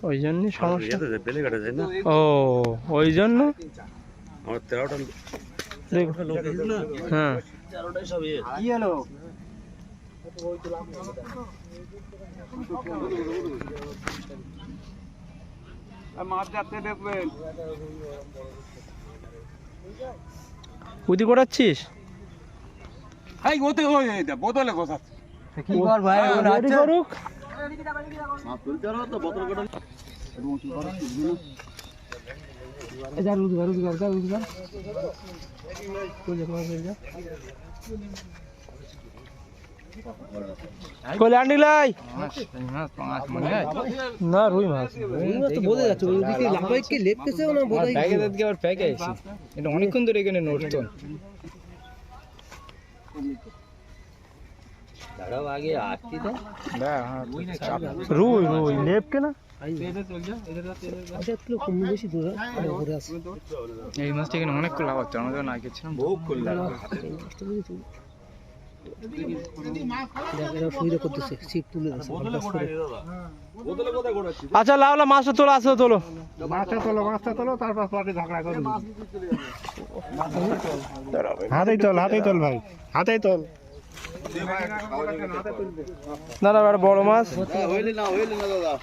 ওই জন্যই সমস্যা। ও ওই জন্য আমার 13টা হ্যাঁ কি হলো? মাছ যাচ্ছে দেখবেন। উদি করাচ্ছিস? এই ওতে ওই বোতলে বসাচ্ছে। কি কর ভাই, রেডি করুক। কইলে আন্ডি লাই না, রুই মাছ তো বোঝা যাচ্ছে। ওইদিকে লাফাই কি লেটতেছে না বোঝা যাচ্ছে। ব্যাগে দিকে আবার প্যাকে আইছি, এটা অনেকক্ষণ ধরে এখানে নড়তো। দাঁড়াও আগে আটটি দাও। রুই রুই লেপকে না। এই মাছটা এখানে অনেক লাভ হচ্ছে, আমাদের না গেছিলাম বহু খুললাম। আচ্ছা লাউলা মাছটা তোলো, আসো তোলো, মাছটা তোলো, তারপর ঝগড়া করো। হাতেই তোল ভাই, হাতেই তোল। দাদা বড় মাছ দাদা।